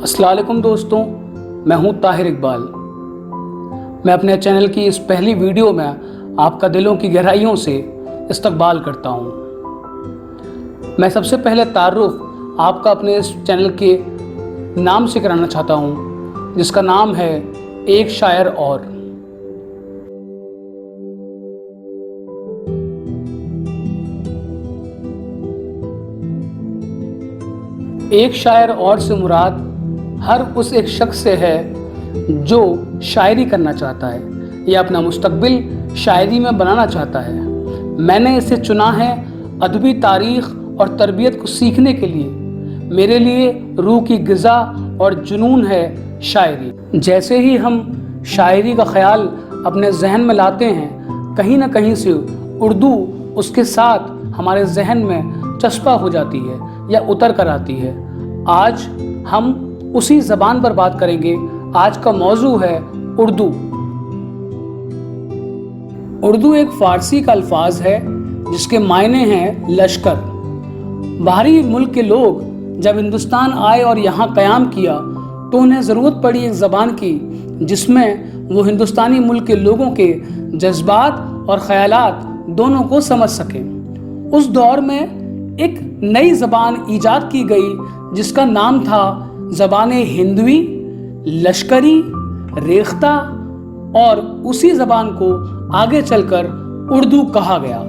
अस्सलाम वालेकुम दोस्तों, मैं हूं ताहिर इकबाल। मैं अपने चैनल की इस पहली वीडियो में आपका दिलों की गहराइयों से इस्तकबाल करता हूं। मैं सबसे पहले तारुफ आपका अपने इस चैनल के नाम से कराना चाहता हूं, जिसका नाम है एक शायर और। एक शायर और से मुराद हर उस एक शख्स से है जो शायरी करना चाहता है या अपना मुस्तकबिल शायरी में बनाना चाहता है। मैंने इसे चुना है अदबी तारीख़ और तरबियत को सीखने के लिए। मेरे लिए रूह की ग़िज़ा और जुनून है शायरी। जैसे ही हम शायरी का ख़याल अपने जहन में लाते हैं, कहीं ना कहीं से उर्दू उसके साथ हमारे जहन में चस्पा हो जाती है या उतर कर आती है। आज हम उसी ज़बान पर बात करेंगे। आज का मौजू है उर्दू। उर्दू एक फ़ारसी का अल्फाज है जिसके मायने हैं लश्कर। बाहरी मुल्क के लोग जब हिंदुस्तान आए और यहाँ क़याम किया तो उन्हें ज़रूरत पड़ी एक ज़बान की जिसमें वो हिंदुस्तानी मुल्क के लोगों के जज्बात और ख़यालात दोनों को समझ सकें। उस दौर में एक नई ज़बान ईजाद की गई जिसका नाम था ज़बान हिंदवी, लश्करी, रेख्ता, और उसी ज़बान को आगे चलकर उर्दू कहा गया।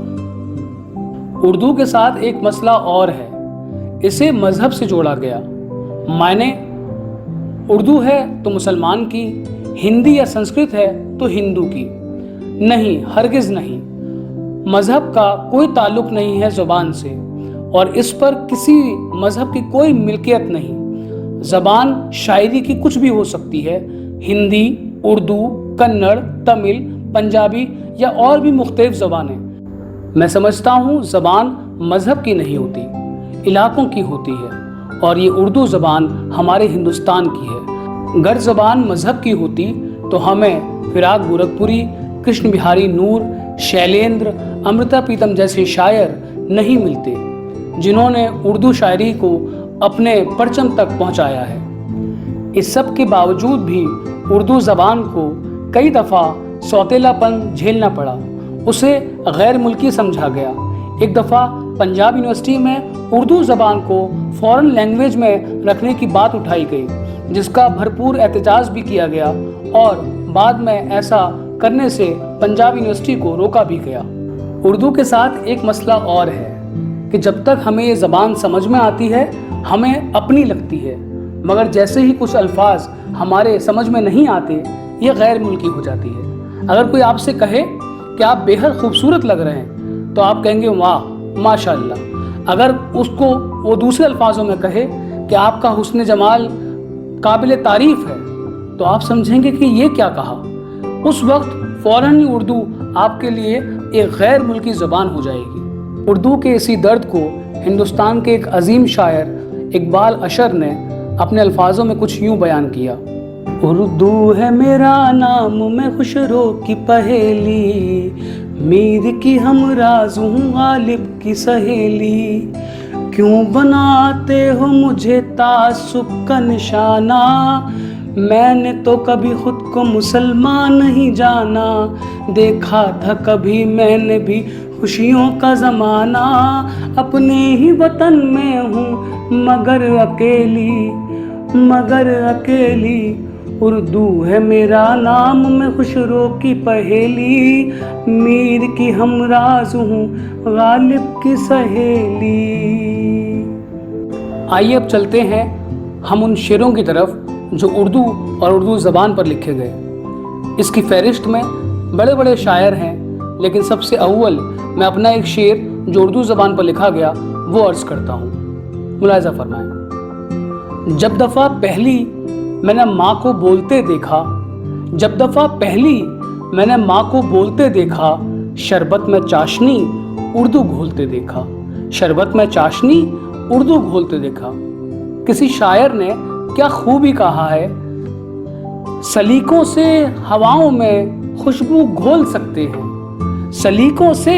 उर्दू के साथ एक मसला और है, इसे मज़हब से जोड़ा गया। मायने उर्दू है तो मुसलमान की, हिंदी या संस्कृत है तो हिंदू की। नहीं, हरगिज़ नहीं। मज़हब का कोई ताल्लुक़ नहीं है ज़बान से और इस पर किसी मज़हब की कोई मिल्कियत नहीं। ज़बान शायरी की कुछ भी हो सकती है। हिंदी, उर्दू, कन्नड़, तमिल, पंजाबी या और भी मुख्तलिफ ज़बानें। मैं समझता हूँ ज़बान मज़हब की नहीं होती, इलाकों की होती है, और ये उर्दू ज़बान हमारे हिंदुस्तान की है। अगर ज़बान मज़हब की होती तो हमें फिराक गोरखपुरी, कृष्ण बिहारी नूर, शैलेंद्र, अमृता प्रीतम जैसे शायर नहीं मिलते जिन्होंने उर्दू शायरी को अपने परचम तक पहुंचाया है। इस सब के बावजूद भी उर्दू ज़बान को कई दफ़ा सौतेलापन झेलना पड़ा। उसे गैर मुल्की समझा गया। एक दफ़ा पंजाब यूनिवर्सिटी में उर्दू ज़बान को फॉरेन लैंग्वेज में रखने की बात उठाई गई, जिसका भरपूर एहतजाज भी किया गया और बाद में ऐसा करने से पंजाब यूनिवर्सिटी को रोका भी गया। उर्दू के साथ एक मसला और है कि जब तक हमें ये ज़बान समझ में आती है हमें अपनी लगती है, मगर जैसे ही कुछ अल्फाज हमारे समझ में नहीं आते ये गैर मुल्की हो जाती है। अगर कोई आपसे कहे कि आप बेहद खूबसूरत लग रहे हैं तो आप कहेंगे वाह माशाअल्लाह। अगर उसको वो दूसरे अल्फाजों में कहे कि आपका हुस्न जमाल काबिल तारीफ़ है तो आप समझेंगे कि ये क्या कहा। उस वक्त फ़ौरन ही उर्दू आपके लिए एक गैर मुल्की ज़बान हो जाएगी। उर्दू के इसी दर्द को हिंदुस्तान के एक अजीम शायर इकबाल अशर ने अपने अल्फाजों में कुछ यूँ बयान किया। उर्दू है मेरा नाम, मैं खुशरो की पहेली, मीर की हमराज हूँ गालिब की सहेली। क्यों बनाते हो मुझे तासुब का निशाना, मैंने तो कभी खुद को मुसलमान नहीं जाना। देखा था कभी मैंने भी खुशियों का ज़माना, अपने ही वतन में हूँ मगर अकेली। उर्दू है मेरा नाम, मैं खुशरो की पहेली, मीर की हमराज हूँ गालिब की सहेली। आइए अब चलते हैं हम उन शेरों की तरफ जो उर्दू और उर्दू ज़बान पर लिखे गए। इसकी फहरिस्त में बड़े बड़े शायर हैं, लेकिन सबसे अव्वल मैं अपना एक शेर जो उर्दू ज़बान पर लिखा गया वो अर्ज़ करता हूँ। मुलाहिज़ा फरमाएं। जब दफ़ा पहली मैंने माँ को बोलते देखा, जब दफ़ा पहली मैंने माँ को बोलते देखा, शरबत में चाशनी उर्दू घोलते देखा, शरबत में चाशनी उर्दू घोलते देखा। किसी शायर ने क्या खूबी कहा है, सलीकों से हवाओं में खुशबू घोल सकते हैं, सलीकों से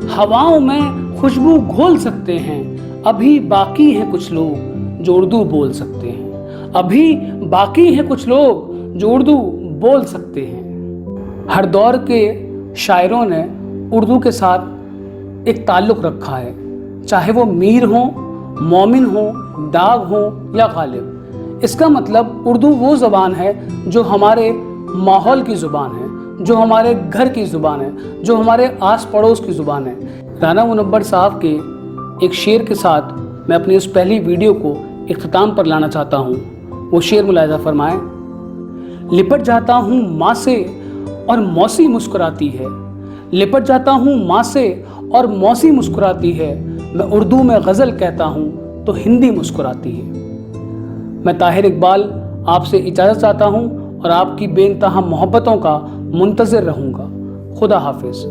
हवाओं में खुशबू घोल सकते हैं। अभी बाकी हैं कुछ लोग जो उर्दू बोल सकते हैं, ابھی باقی ہیں کچھ لوگ جو اردو بول سکتے ہیں۔ ہر دور کے شاعروں نے اردو کے ساتھ ایک تعلق رکھا ہے، چاہے وہ میر ہوں، مومن ہوں، ڈاگ ہوں یا غالب۔ اس کا مطلب اردو وہ زبان ہے جو ہمارے ماحول کی زبان ہے، جو ہمارے گھر کی زبان ہے، جو ہمارے آس پڑوس کی زبان ہے۔ رانا منور صاحب کے ایک شعر کے ساتھ میں اپنی اس پہلی ویڈیو کو اختتام پر لانا چاہتا ہوں۔ وہ شعر ملاحظہ فرمائیں۔ لپٹ جاتا ہوں ماں سے اور موسی مسکراتی ہے، لپٹ جاتا ہوں ماں سے اور موسی مسکراتی ہے، میں اردو میں غزل کہتا ہوں تو ہندی مسکراتی ہے۔ میں طاہر اقبال آپ سے اجازت چاہتا ہوں اور آپ کی بے انتہا محبتوں کا منتظر رہوں گا۔ خدا حافظ۔